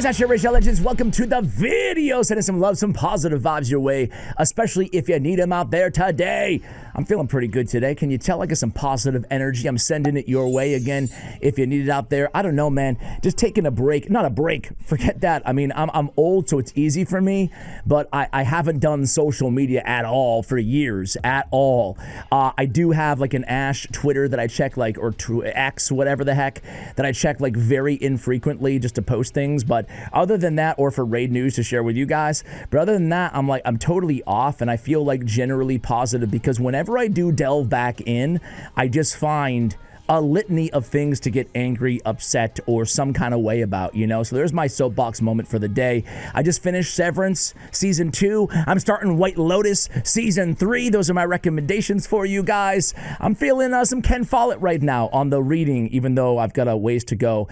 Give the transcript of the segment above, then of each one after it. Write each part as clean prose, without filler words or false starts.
Guys, that's your Rachel Legends. Welcome to the video. Sending some love, some positive vibes your way, especially if you need them out there today. I'm feeling pretty good today. Can you tell I got some positive energy? I'm sending it your way again if you need it out there. I don't know, man. Just taking a break. Not a break. Forget that. I mean, I'm old, so it's easy for me, but I haven't done social media at all for years, at all. I do have like an Ash Twitter that I check, like, or X, whatever the heck, that I check like very infrequently just to post things. But other than that, or for raid news to share with you guys, but other than that, I'm totally off, and I feel like generally positive because whenever I do delve back in, I just find a litany of things to get angry, upset, or some kind of way about, you know? So there's my soapbox moment for the day. I just finished Severance Season 2. I'm starting White Lotus Season 3. Those are my recommendations for you guys. I'm feeling some Ken Follett right now on the reading, even though I've got a ways to go.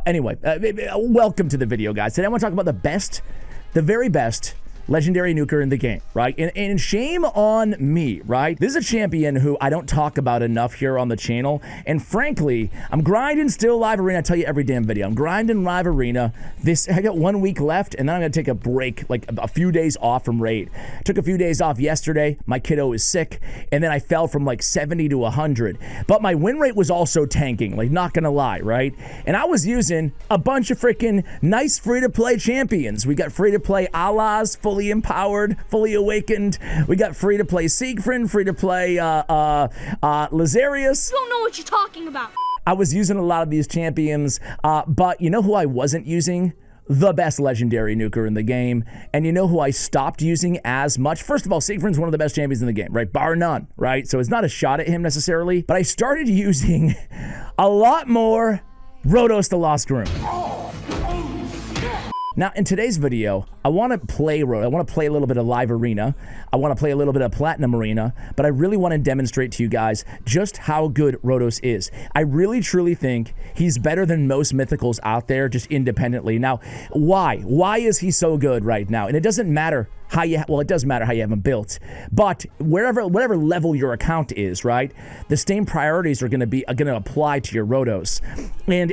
Anyway, welcome to the video, guys. Today I want to talk about the very best legendary nuker in the game, right? And shame on me, right? This is a champion who I don't talk about enough here on the channel. And frankly, I'm grinding still Live Arena. I tell you every damn video. I'm grinding Live Arena. I got 1 week left, and then I'm going to take a break, like a few days off from raid. Took a few days off yesterday. My kiddo is sick, and then I fell from like 70 to 100. But my win rate was also tanking, like not going to lie, right? And I was using a bunch of freaking nice free-to-play champions. We got free-to-play Allahs, fully empowered, fully awakened. We got free to play Siegfried, free to play Lazarius. You don't know what you're talking about. I was using a lot of these champions, but you know who I wasn't using? The best legendary nuker in the game. And you know who I stopped using as much? First of all, Siegfried's one of the best champions in the game, right? Bar none, right? So it's not a shot at him necessarily, but I started using a lot more Rotos the Lost Groom. Now, in today's video, I want to play a little bit of Live Arena. I want to play a little bit of Platinum Arena, but I really want to demonstrate to you guys just how good Rotos is. I really, truly think he's better than most mythicals out there just independently. Now, why? Why is he so good right now? And it doesn't matter how it does matter how you have him built, but whatever level your account is, right? The same priorities are going to apply to your Rotos, and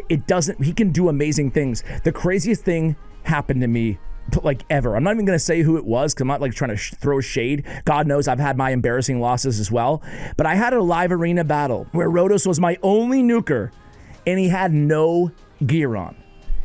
he can do amazing things. The craziest thing happened to me like ever. I'm not even going to say who it was because I'm not like trying to throw shade. God knows I've had my embarrassing losses as well. But I had a Live Arena battle where Rotos was my only nuker and he had no gear on.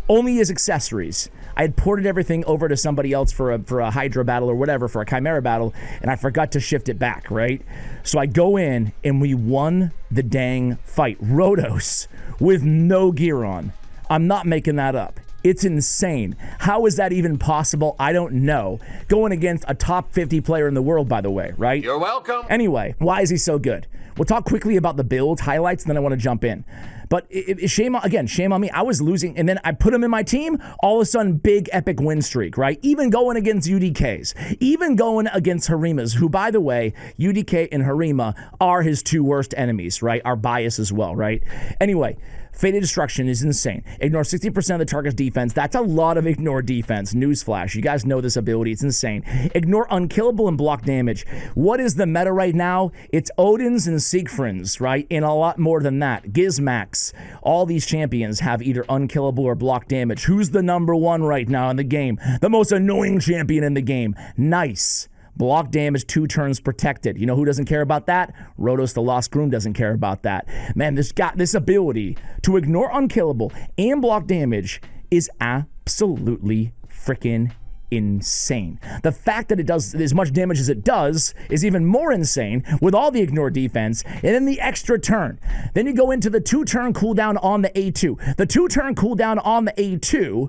Only his accessories. I had ported everything over to somebody else for a Hydra battle or whatever, for a Chimera battle, and I forgot to shift it back, right? So I go in and we won the dang fight. Rotos with no gear on. I'm not making that up. It's insane. How is that even possible? I don't know. Going against a top 50 player in the world, by the way, right? You're welcome. Anyway, why is he so good? We'll talk quickly about the build highlights, and then I want to jump in. But shame on me. I was losing, and then I put him in my team. All of a sudden, big epic win streak, right? Even going against UDKs, even going against Harimas, who, by the way, UDK and Harima are his two worst enemies, right? Our bias as well, right? Anyway, Fated Destruction is insane. Ignore 60% of the target's defense. That's a lot of ignore defense. Newsflash. You guys know this ability. It's insane. Ignore unkillable and block damage. What is the meta right now? It's Odin's and Siegfried's, right? And a lot more than that. Gizmax. All these champions have either unkillable or block damage. Who's the number one right now in the game? The most annoying champion in the game. Nice. Block damage, 2 turns protected. You know who doesn't care about that? Rotos the Lost Groom doesn't care about that. Man, this ability to ignore unkillable and block damage is absolutely freaking insane. The fact that it does as much damage as it does is even more insane with all the ignore defense and then the extra turn. Then you go into the 2-turn cooldown on the A2. The 2-turn cooldown on the A2,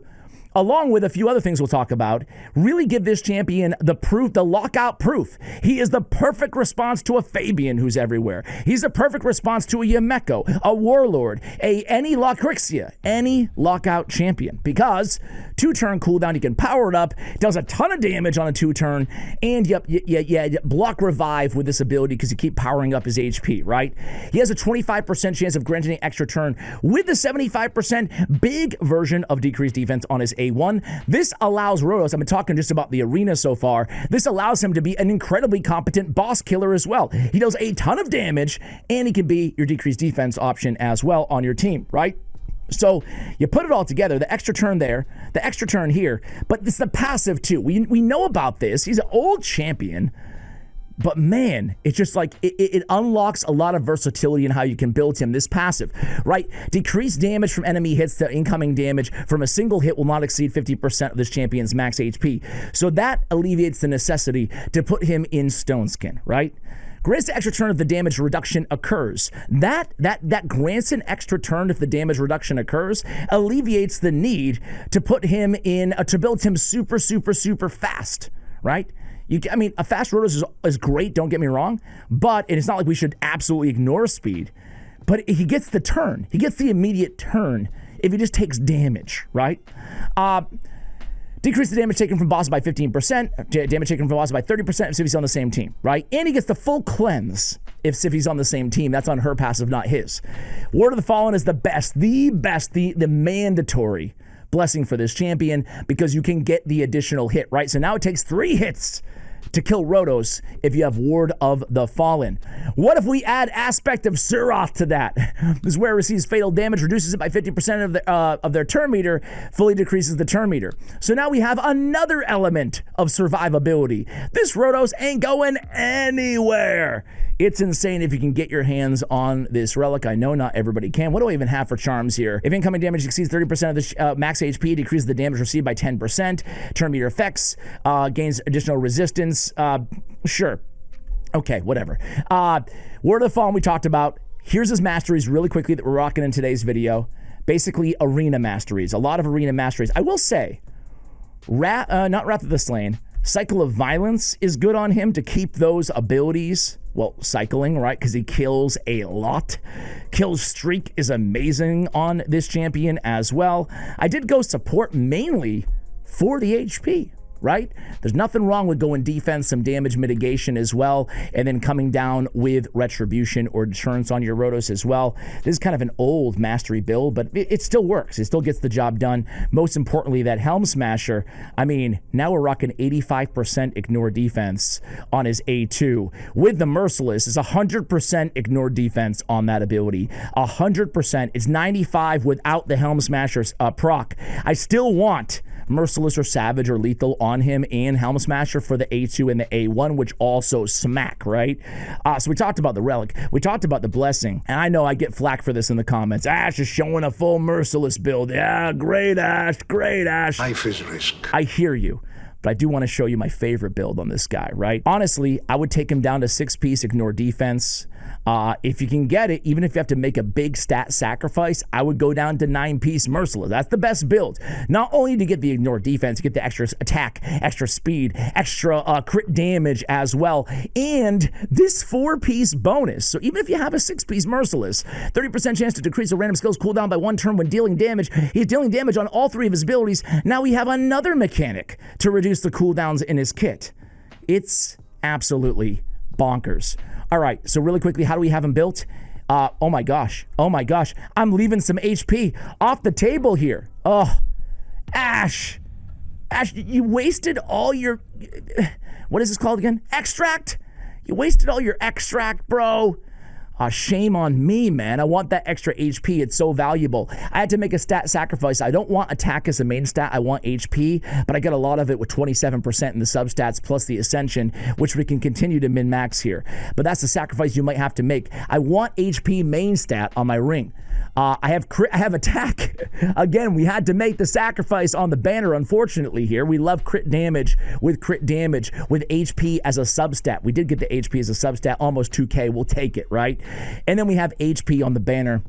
along with a few other things we'll talk about, really give this champion the proof, the lockout proof. He is the perfect response to a Fabian who's everywhere. He's the perfect response to a Yameko, a Warlord, any Lockrixia, any lockout champion. Because 2-turn cooldown, you can power it up, does a ton of damage on a 2-turn, and block revive with this ability because you keep powering up his HP, right? He has a 25% chance of granting an extra turn with the 75% big version of decreased defense on his A1. This allows Rotos, I've been talking just about the arena so far, this allows him to be an incredibly competent boss killer as well. He does a ton of damage, and he can be your decreased defense option as well on your team, right? So you put it all together, the extra turn there, the extra turn here, but it's the passive too. We know about this. He's an old champion, but man, it's just like it unlocks a lot of versatility in how you can build him. This passive, right? Decreased damage from enemy hits to incoming damage from a single hit will not exceed 50% of this champion's max HP. So that alleviates the necessity to put him in Stone Skin, right? Grants the extra turn if the damage reduction occurs. That grants an extra turn if the damage reduction occurs, alleviates the need to put him in, to build him super, super, super fast, right? I mean, a fast Rotos is great, don't get me wrong, but and it's not like we should absolutely ignore speed, but he gets the turn. He gets the immediate turn if he just takes damage, right? Decrease the damage taken from bosses by 15%, damage taken from bosses by 30% if Sivvy's on the same team, right? And he gets the full cleanse if Sivvy's on the same team. That's on her passive, not his. Word of the Fallen is the best, the mandatory blessing for this champion because you can get the additional hit, right? So now it takes 3 hits to kill Rotos if you have Ward of the Fallen. What if we add Aspect of Suroth to that? This is where it receives fatal damage, reduces it by 50% of their turn meter, fully decreases the turn meter. So now we have another element of survivability. This Rotos ain't going anywhere. It's insane if you can get your hands on this relic. I know not everybody can. What do I even have for charms here? If incoming damage exceeds 30% of the max HP, decreases the damage received by 10%. Turn meter effects, gains additional resistance. Sure. Okay, whatever. Word of the Fallen we talked about. Here's his masteries really quickly that we're rocking in today's video. Basically, arena masteries. A lot of arena masteries. I will say, not Wrath of the Slain, Cycle of Violence is good on him to keep those abilities, well, cycling, right? Because he kills a lot. Kill streak is amazing on this champion as well. I did go support mainly for the HP, right? There's nothing wrong with going defense, some damage mitigation as well, and then coming down with retribution or deterrence on your Rotos as well. This is kind of an old mastery build, but it still works. It still gets the job done. Most importantly, that Helm Smasher, I mean, now we're rocking 85% ignore defense on his A2. With the Merciless, it's 100% ignore defense on that ability. 100%. It's 95 without the Helm Smasher's proc. I still want Merciless or Savage or Lethal on him and Helm Smasher for the A2 and the A1, which also smack, right? So we talked about the Relic. We talked about the Blessing. And I know I get flack for this in the comments. Ash is showing a full Merciless build. Yeah, great, Ash. Great, Ash. Life is risk. I hear you. But I do want to show you my favorite build on this guy, right? Honestly, I would take him down to 6-piece ignore defense. If you can get it, even if you have to make a big stat sacrifice, I would go down to 9-piece Merciless. That's the best build. Not only to get the ignore defense, get the extra attack, extra speed, extra crit damage as well, and this 4-piece bonus. So even if you have a 6-piece Merciless, 30% chance to decrease a random skill's cooldown by 1 turn when dealing damage. He's dealing damage on all 3 of his abilities. Now we have another mechanic to reduce the cooldowns in his kit. It's absolutely bonkers. All right, so really quickly, how do we have him built? Oh my gosh, I'm leaving some HP off the table here. Oh, Ash, you wasted all your, what is this called again? Extract? You wasted all your extract, bro. Shame on me, man. I want that extra HP. It's so valuable. I had to make a stat sacrifice. I don't want attack as the main stat. I want HP, but I get a lot of it with 27% in the substats plus the Ascension, which we can continue to min-max here. But that's the sacrifice you might have to make. I want HP main stat on my ring. I have attack. Again, we had to make the sacrifice on the banner, unfortunately, here. We love crit damage with HP as a substat. We did get the HP as a substat, almost 2K. We'll take it, right? And then we have HP on the banner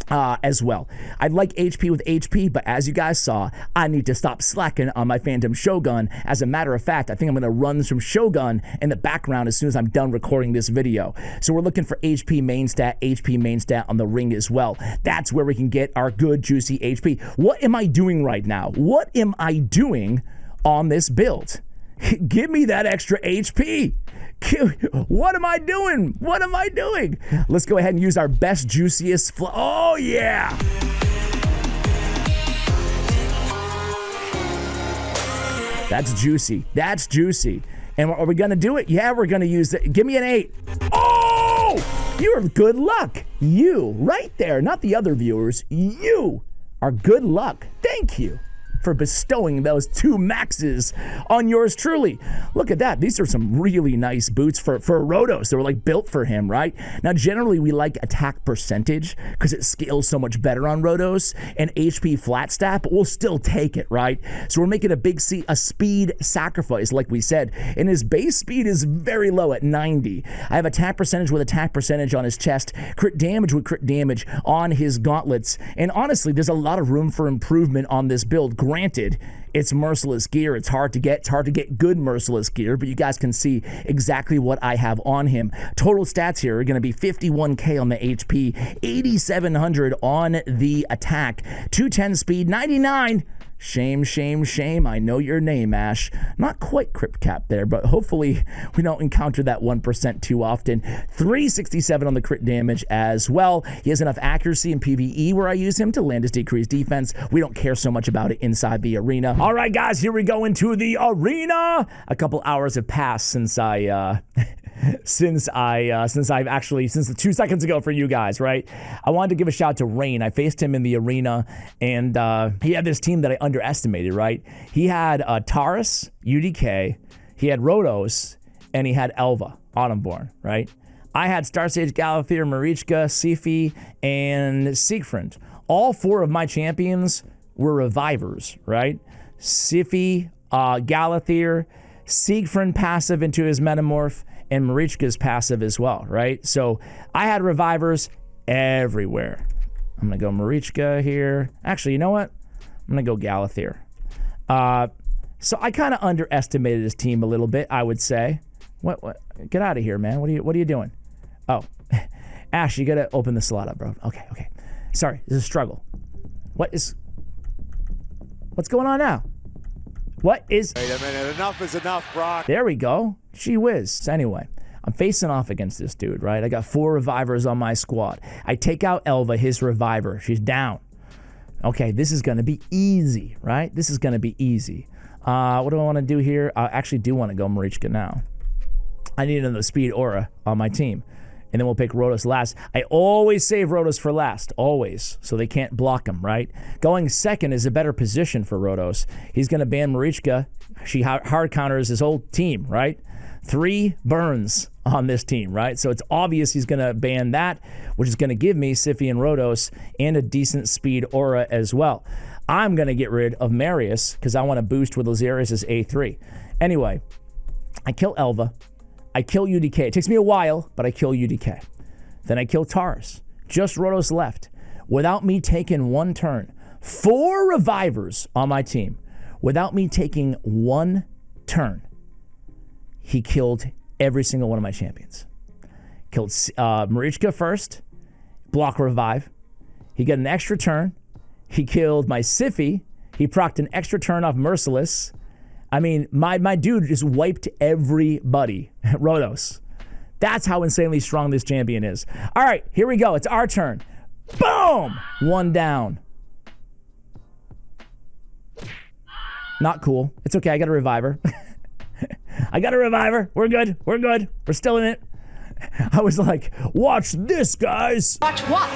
as well. I'd like HP with HP, but as you guys saw, I need to stop slacking on my Phantom Shogun. As a matter of fact, I think I'm going to run some Shogun in the background as soon as I'm done recording this video. So we're looking for HP main stat on the ring as well. That's where we can get our good, juicy HP. What am I doing right now? What am I doing on this build? Give me that extra HP. What am I doing? What am I doing? Let's go ahead and use our best, juiciest oh, yeah. That's juicy. That's juicy. And are we going to do it? Yeah, we're going to use it. Give me an 8. Oh, you're good luck. You, right there, not the other viewers. You our good luck. Thank you for bestowing those 2 maxes on yours truly. Look at that. These are some really nice boots for Rotos. They were like built for him, right? Now, generally, we like attack percentage because it scales so much better on Rotos and HP flat stat, but we'll still take it, right? So we're making a speed sacrifice, like we said, and his base speed is very low at 90. I have attack percentage with attack percentage on his chest, crit damage with crit damage on his gauntlets, and honestly, there's a lot of room for improvement on this build. Granted, it's merciless gear. It's hard to get. It's hard to get good merciless gear, but you guys can see exactly what I have on him. Total stats here are going to be 51k on the HP, 8,700 on the attack, 210 speed, 99. Shame, shame, shame. I know your name, Ash. Not quite Crypt Cap there, but hopefully we don't encounter that 1% too often. 367 on the crit damage as well. He has enough accuracy in PvE where I use him to land his decreased defense. We don't care so much about it inside the arena. All right, guys, here we go into the arena. A couple hours have passed since since 2 seconds ago for you guys, right? I wanted to give a shout out to Rain. I faced him in the arena, and he had this team that I underestimated, right? He had Taurus, UDK, he had Rotos, and he had Elva, Autumnborn, right? I had Starsage, Galathir, Marichka, Sifi, and Siegfried. All 4 of my champions were revivers, right? Sifi, Galathir, Siegfried passive into his Metamorph, and Marichka's passive as well, right? So I had revivers everywhere. I'm going to go Marichka here. Actually, you know what? I'm going to go Galathir. So I kind of underestimated his team a little bit, I would say. What? Get out of here, man. What are you doing? Oh, Ash, you got to open the slot up, bro. Okay. Sorry, this is a struggle. What's going on now? What is... Wait a minute, enough is enough, Brock. There we go. Gee whiz. Anyway, I'm facing off against this dude, right? I got 4 revivers on my squad. I take out Elva, his reviver. She's down. Okay, this is going to be easy, right? This is going to be easy. What do I want to do here? I actually do want to go Marichka now. I need another speed aura on my team. And then we'll pick Rotos last. I always save Rotos for last, always, so they can't block him, right? Going second is a better position for Rotos. He's going to ban Marichka. She hard counters his whole team, right? 3 burns on this team, right? So it's obvious he's going to ban that, which is going to give me Sifi and Rotos and a decent speed aura as well. I'm going to get rid of Marius because I want to boost with Lazarus' A3. Anyway, I kill Elva. I kill UDK. It takes me a while, but I kill UDK. Then I kill Taurus. Just Rotos left. Without me taking 1 turn. 4 revivers on my team. Without me taking 1 turn. He killed every single one of my champions. Killed Marichka first. Block revive. He got an extra turn. He killed my Sifi. He procced an extra turn off Merciless. I mean, my dude just wiped everybody. Rotos. That's how insanely strong this champion is. All right, here we go. It's our turn. Boom! 1 down. Not cool. It's okay. I got a reviver. I got a reviver. We're good. We're good. We're still in it. I was like, watch this, guys. Watch what?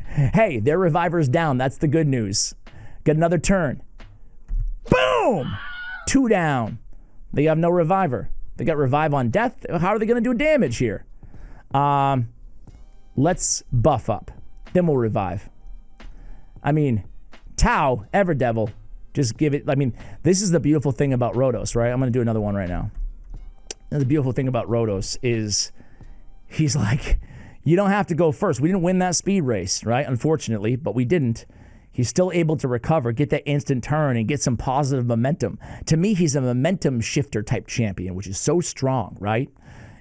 Hey, their reviver's down. That's the good news. Get another turn. Boom! 2 down. They have no reviver. They got revive on death. How are they going to do damage here? Let's buff up. Then we'll revive. I mean, Tau, Everdevil, just give it. I mean, this is the beautiful thing about Rotos, right? I'm going to do another one right now. And the beautiful thing about Rotos is he's like, you don't have to go first. We didn't win that speed race, right? Unfortunately, but we didn't. He's still able to recover, get that instant turn, and get some positive momentum. To me, he's a momentum shifter type champion, which is so strong, right?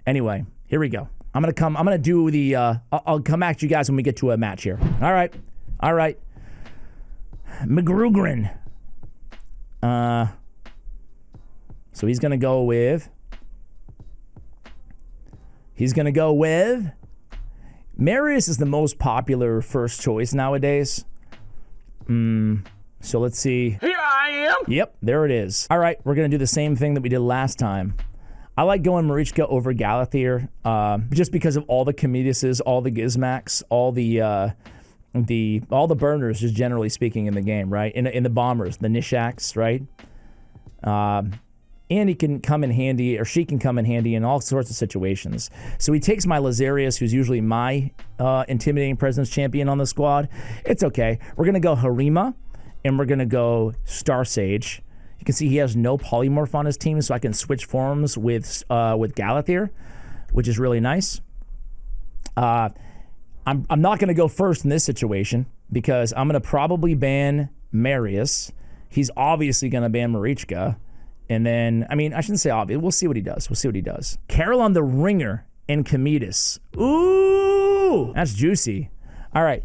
Anyway, here we go. I'm gonna do the. I'll come back to you guys when we get to a match here. All right. McGrugrin. So he's gonna go with. Marius is the most popular first choice nowadays. So let's see. Here I am. Yep, there it is. All right, we're going to do the same thing that we did last time. I like going Marichka over Galathir, just because of all the Comediuses, all the Gizmacs, all the all the burners, just generally speaking, in the game, right? In the bombers, the Nishaks, right? And he can come in handy, or she can come in handy in all sorts of situations. So he takes my Lazarius, who's usually my intimidating presence champion on the squad. It's okay. We're going to go Harima, and we're going to go Star Sage. You can see he has no polymorph on his team, so I can switch forms with Galathir, which is really nice. I'm not going to go first in this situation because I'm going to probably ban Marius. He's obviously going to ban Marichka. And then, I mean, I shouldn't say obvious. We'll see what he does. Carolyn the Ringer and Cometus. Ooh, that's juicy. All right.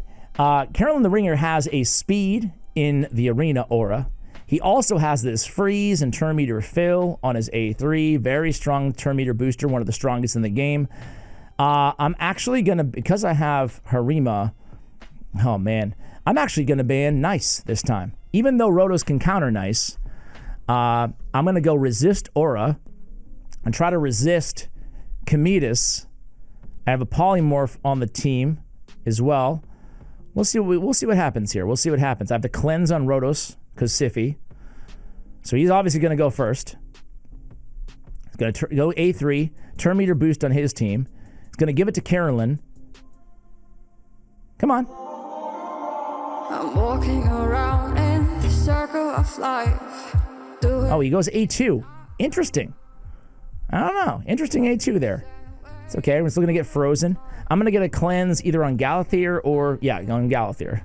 Carolyn the Ringer has a speed in the arena aura. He also has this freeze and turn meter fill on his A3. Very strong turn meter booster, one of the strongest in the game. I'm actually going to, because I have Harima, oh man, I'm actually going to ban Nice this time. Even though Rotos can counter Nice, I'm going to go resist Aura and try to resist Cometus. I have a polymorph on the team as well. We'll see what happens here. We'll see what happens. I have to cleanse on Rotos because Siffy. So he's obviously going to go first. He's going to go A3, turn meter boost on his team. He's going to give it to Carolyn. Come on. I'm walking around in the circle of life. Oh, he goes A2. Interesting. I don't know. Interesting A2 there. It's okay. We're still going to get frozen. I'm going to get a cleanse either on Galathir or, yeah, on Galathir.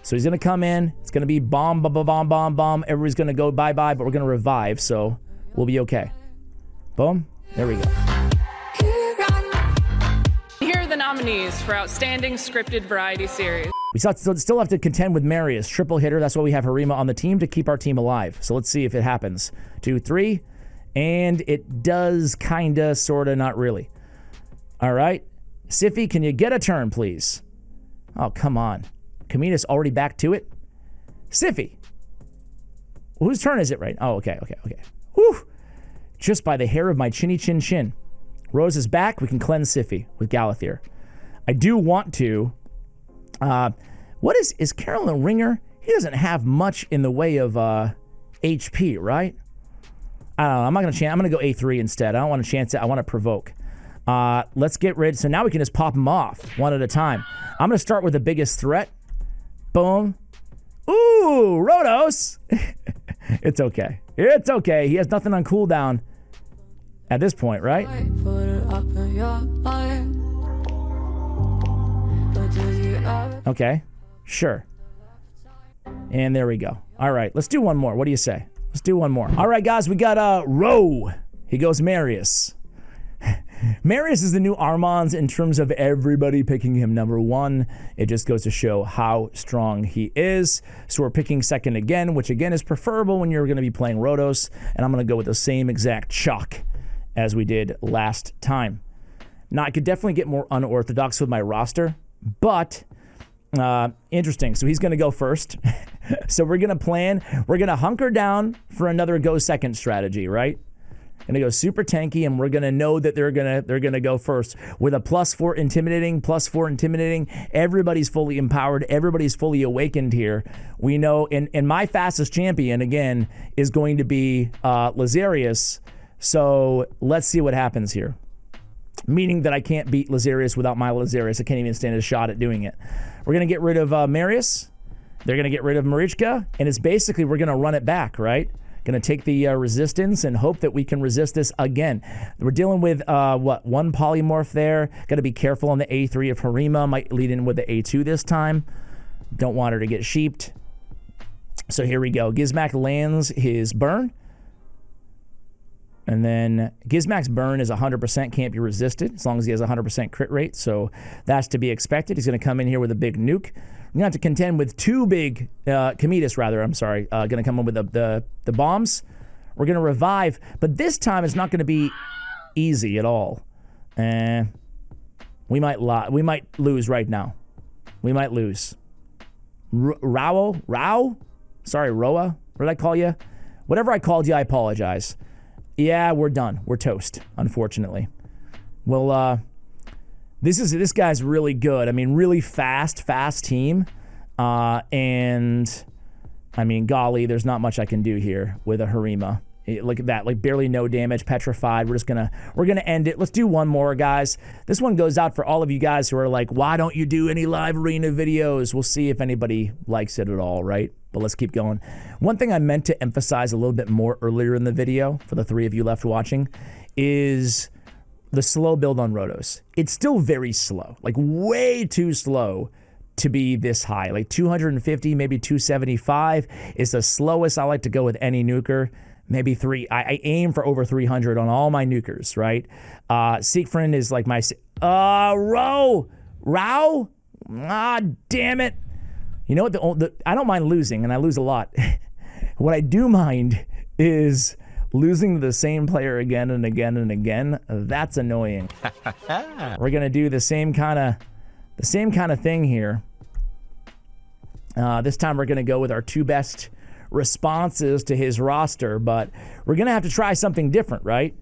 So he's going to come in. It's going to be bomb, bomb, bomb, bomb, bomb. Everybody's going to go bye-bye, but we're going to revive, so we'll be okay. Boom. There we go. Here are the nominees for Outstanding Scripted Variety Series. We still have to contend with Marius, triple hitter. That's why we have Harima on the team to keep our team alive. So let's see if it happens. 2, 3, and it does kinda, sorta, not really. All right, Siffy, can you get a turn, please? Oh, come on. Cometus already back to it. Siffy, whose turn is it right? Oh, okay. Whew, just by the hair of my chinny chin chin. Rose is back. We can cleanse Siffy with Galathir. I do want to. What is Carolyn Ringer? He doesn't have much in the way of HP, right? I don't know. I'm not gonna chance. I'm gonna go A3 instead. I don't want to chance it. I want to provoke. Let's get rid. So now we can just pop them off one at a time. I'm gonna start with the biggest threat. Boom. Ooh, Rotos. It's okay. It's okay. He has nothing on cooldown at this point, right? Okay, sure. And there we go. All right, let's do one more. What do you say? Let's do one more. All right, guys, we got Ro. He goes Marius. Marius is the new Armand's in terms of everybody picking him number 1. It just goes to show how strong he is. So we're picking second again, which again is preferable when you're going to be playing Rotos. And I'm going to go with the same exact chalk as we did last time. Now, I could definitely get more unorthodox with my roster, but interesting. So he's going to go first. So we're going to hunker down for another go second strategy, right? Going to go super tanky, and we're going to know that they're going to go first with a +4 intimidating. Everybody's fully empowered. Everybody's fully awakened here. We know, and my fastest champion again is going to be Lazarius. So let's see what happens here. Meaning that I can't beat Lazarius without my Lazarius. I can't even stand a shot at doing it. We're going to get rid of Marius. They're going to get rid of Marichka, and it's basically we're going to run it back, right? Going to take the resistance and hope that we can resist this again. We're dealing with, one polymorph there. Got to be careful on the A3 of Harima. Might lead in with the A2 this time. Don't want her to get sheeped. So here we go. Gizmak lands his burn. And then Gizmak's burn is 100%, can't be resisted as long as he has 100% crit rate. So that's to be expected. He's going to come in here with a big nuke. We're going to have to contend with 2 big, Cometus rather, I'm sorry. Going to come in with the bombs. We're going to revive, but this time it's not going to be easy at all. We might lose right now. We might lose. Rao? Sorry, Roa? What did I call you? Whatever I called you, I apologize. Yeah, we're done. We're toast, unfortunately. We'll This guy's really good. I mean, really fast team. And I mean, golly, there's not much I can do here with a Harima. Look at that, like barely no damage, petrified. We're gonna end it. Let's do one more, guys. This one goes out for all of you guys who are like, why don't you do any live arena videos? We'll see if anybody likes it at all, right? But let's keep going. One thing I meant to emphasize a little bit more earlier in the video for the 3 of you left watching is the slow build on Rotos. It's still very slow, like way too slow to be this high. Like 250, maybe 275 is the slowest I like to go with any nuker. Maybe 3. I aim for over 300 on all my nukers, right? Siegfried is like my... Rao? Ah, damn it. You know what? I don't mind losing, and I lose a lot. What I do mind is losing to the same player again and again and again. That's annoying. We're going to do the same kind of thing here. This time we're going to go with our 2 best responses to his roster, but we're gonna have to try something different, right?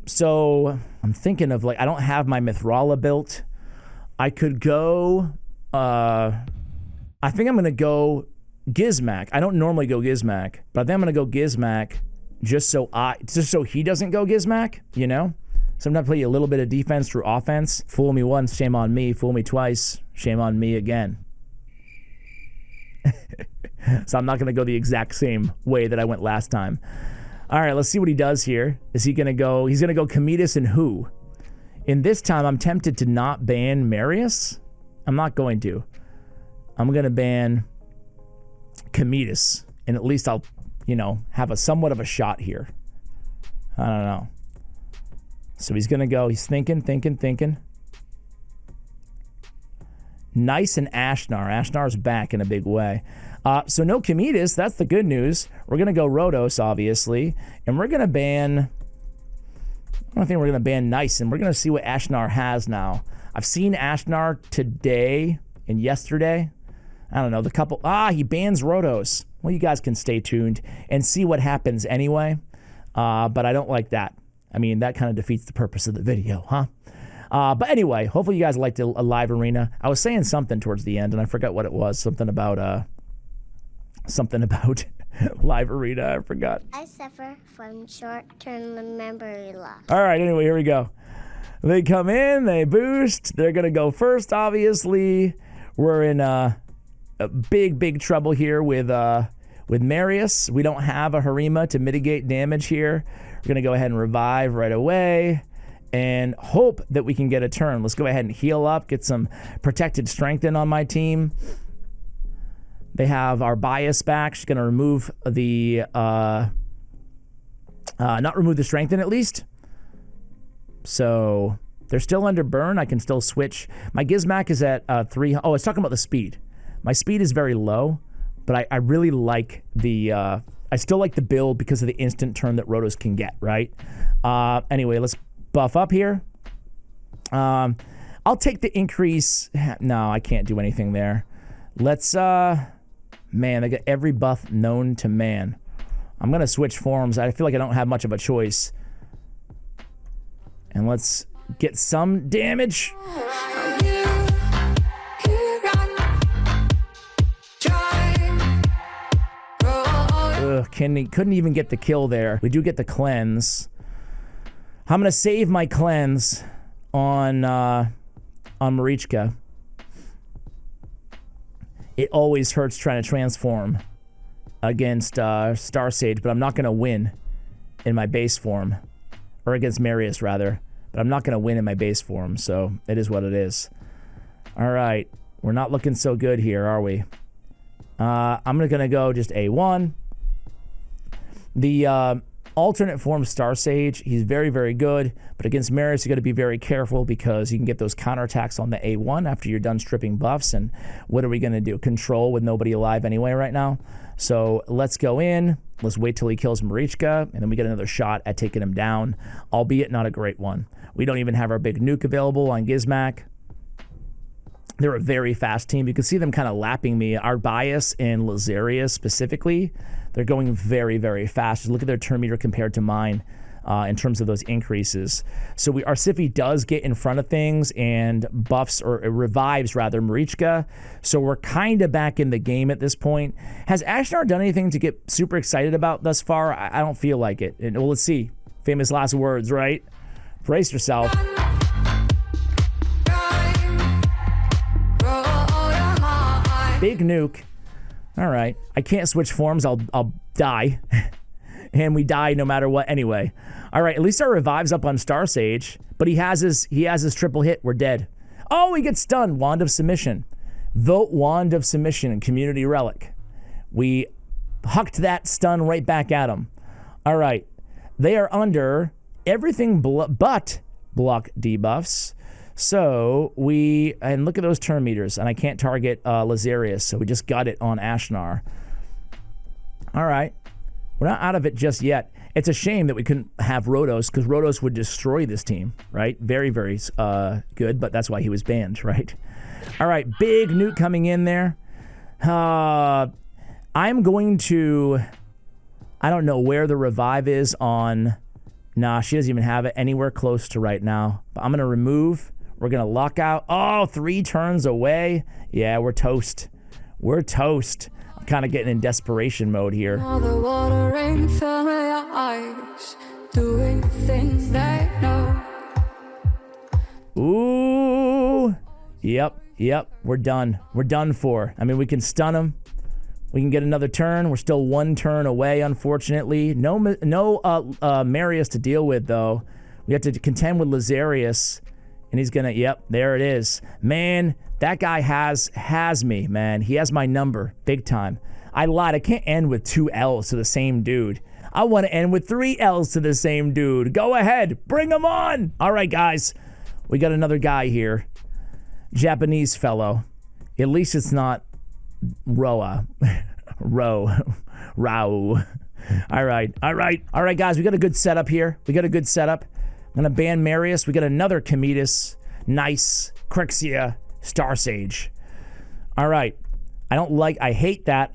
So I'm thinking of, like, I don't have my Mithrala built. I could go, I think I'm gonna go Gizmak. I don't normally go Gizmak, but I think I'm gonna go Gizmak just so he doesn't go Gizmak, you know? Sometimes play a little bit of defense through offense. Fool me once, shame on me. Fool me twice, shame on me again. So I'm not going to go the exact same way that I went last time. All right, let's see what he does here. Is he going to go... He's going to go Kometis and who? In this time, I'm tempted to not ban Marius. I'm not going to. I'm going to ban Kometis. And at least I'll, you know, have a somewhat of a shot here. I don't know. So he's going to go... He's thinking. Nice and Ashnar. Ashnar's back in a big way. So no Kometis, that's the good news. We're going to go Rotos, obviously. And we're going to ban... I don't think we're going to ban Nice. And we're going to see what Ashnar has now. I've seen Ashnar today and yesterday. I don't know, the couple... he bans Rotos. Well, you guys can stay tuned and see what happens anyway. But I don't like that. I mean, that kind of defeats the purpose of the video, huh? But anyway, hopefully you guys liked a live arena. I was saying something towards the end, and I forgot what it was. Something about live arena. I forgot. I suffer from short-term memory loss. All right, anyway, here we go. They come in, they boost. They're going to go first, obviously. We're in a big trouble here with Marius. We don't have a Harima to mitigate damage here. We're going to go ahead and revive right away and hope that we can get a turn. Let's go ahead and heal up, get some protected strength in on my team. They have our bias back. She's going to remove the, not remove the strength in at least. So they're still under burn. I can still switch. My Gizmak is at 3. Oh, it's talking about the speed. My speed is very low, but I really like the, I still like the build because of the instant turn that Rotos can get, right? Anyway, let's buff up here. I'll take the increase. No, I can't do anything there. Let's, man, they got every buff known to man. I'm going to switch forms. I feel like I don't have much of a choice. And let's get some damage. Ugh, couldn't even get the kill there. We do get the cleanse. I'm going to save my cleanse on Marichka. It always hurts trying to transform against Star Sage, but I'm not going to win in my base form. Or against Marius, rather. But I'm not going to win in my base form, so it is what it is. All right. We're not looking so good here, are we? I'm going to go just A1. The alternate form Star Sage, he's very good. But against Marius, you got to be very careful because you can get those counterattacks on the A1 after you're done stripping buffs. And what are we going to do? Control with nobody alive anyway right now. So let's go in. Let's wait till he kills Marichka, and then we get another shot at taking him down, albeit not a great one. We don't even have our big nuke available on Gizmak. They're a very fast team. You can see them kind of lapping me. Our bias in Lazaria specifically, they're going very fast. Just look at their turn meter compared to mine. in terms of those increases. So our Siffy does get in front of things and buffs, or revives rather, Marichka. So we're kind of back in the game at this point. Has Ashnar done anything to get super excited about thus far? I don't feel like it. And, well, let's see. Famous last words, right? Brace yourself. Big nuke. All right. I can't switch forms. I'll die. And we die no matter what anyway. All right. At least our revive's up on Star Sage. But he has his triple hit. We're dead. Oh, he gets stunned. Wand of Submission. Vote Wand of Submission and Community Relic. We hucked that stun right back at him. All right. They are under everything but block debuffs. So and look at those turn meters, and I can't target Lazarius, so we just got it on Ashnar. All right. We're not out of it just yet. It's a shame that we couldn't have Rotos, because Rotos would destroy this team, right? Very, very good, but that's why he was banned, right? All right, big nuke coming in there. I'm going to... I don't know where the revive is on... Nah, she doesn't even have it anywhere close to right now. But I'm going to remove. We're going to lock out. Oh, 3 turns away. Yeah, we're toast. We're toast. I'm kind of getting in desperation mode here. All the water rain fill my eyes, doing things they know. Ooh. Yep. We're done. We're done for. I mean, we can stun him. We can get another turn. We're still 1 turn away, unfortunately. No Marius to deal with, though. We have to contend with Lazarius, and he's gonna. Yep, there it is. Man, that guy has me, man. He has my number, big time. I lied. I can't end with 2 L's to the same dude. I want to end with 3 L's to the same dude. Go ahead, bring him on. All right, guys, we got another guy here, Japanese fellow. At least it's not Rao. All right, guys, we got a good setup here. I'm gonna ban Marius. We got another Cometus. Nice. Crixia. Star Sage. All right. I hate that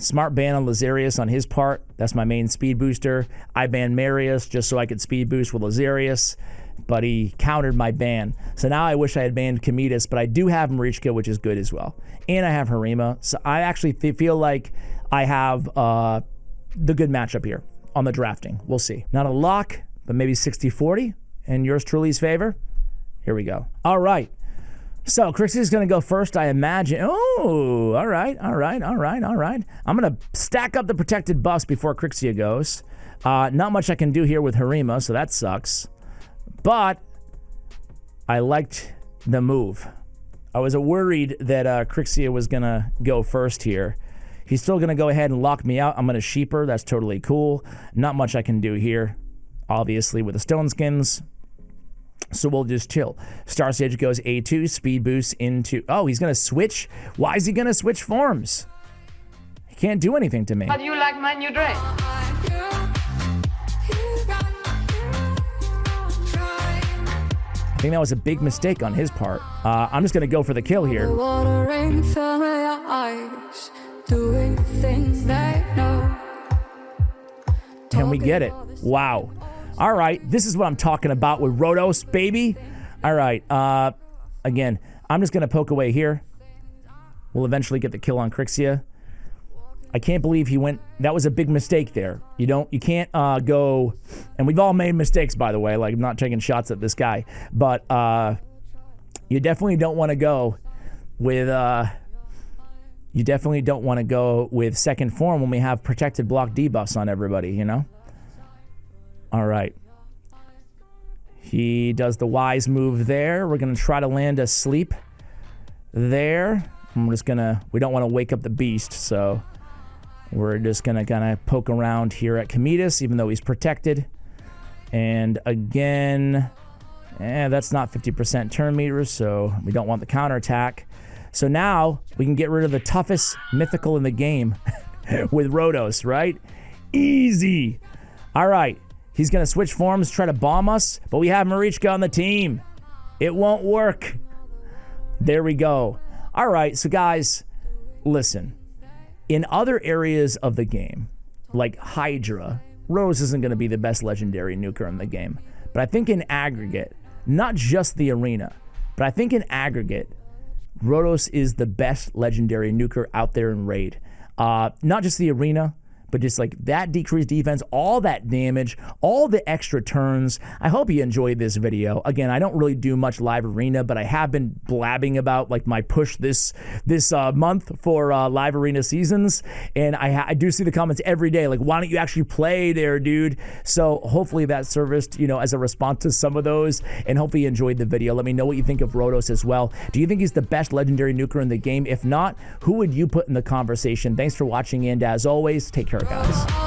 smart ban on Lazarius on his part. That's my main speed booster. I banned Marius just so I could speed boost with Lazarius, but he countered my ban. So now I wish I had banned Cometus, but I do have Marichka, which is good as well. And I have Harima. So I actually feel like I have the good matchup here on the drafting. We'll see. Not a lock, but maybe 60-40 in yours truly's favor. Here we go. All right. So Crixia's going to go first, I imagine. Oh, all right. I'm going to stack up the protected buffs before Crixia goes. Not much I can do here with Harima, so that sucks. But I liked the move. I was worried that Crixia was going to go first here. He's still going to go ahead and lock me out. I'm going to sheeper. That's totally cool. Not much I can do here, obviously, with the stone skins. So we'll just chill. Star Sage goes A2, speed boost into... Oh, he's going to switch? Why is he going to switch forms? He can't do anything to me. How do you like my new dress? I think that was a big mistake on his part. I'm just going to go for the kill here. And we get it. Wow. All right. This is what I'm talking about with Rotos, baby. All right. Again, I'm just going to poke away here. We'll eventually get the kill on Crixia. I can't believe he went... That was a big mistake there. You can't go... And we've all made mistakes, by the way. Like, I'm not taking shots at this guy. But you definitely don't want to go with... You definitely don't want to go with second form when we have protected block debuffs on everybody, you know? All right. He does the wise move there. We're going to try to land a sleep there. I'm just going to... We don't want to wake up the beast, so... We're just going to kind of poke around here at Cometus, even though he's protected. And again, that's not 50% turn meters, so we don't want the counterattack. So now we can get rid of the toughest mythical in the game with Rotos, right? Easy. All right. He's going to switch forms, try to bomb us, but we have Marichka on the team. It won't work. There we go. All right. So guys, listen. In other areas of the game, like Hydra, Rotos isn't going to be the best legendary nuker in the game. But I think in aggregate, not just the arena, but I think in aggregate, Rotos is the best legendary nuker out there in Raid. Not just the arena, but just like that decreased defense, all that damage, all the extra turns. I hope you enjoyed this video. Again, I don't really do much live arena, but I have been blabbing about like my push this month for live arena seasons, and I do see the comments every day like, why don't you actually play there, dude? So hopefully that serviced, you know, as a response to some of those, and hopefully you enjoyed the video. Let me know what you think of Rotos as well. Do you think he's the best legendary nuker in the game? If not, who would you put in the conversation? Thanks for watching, and as always, take care, guys.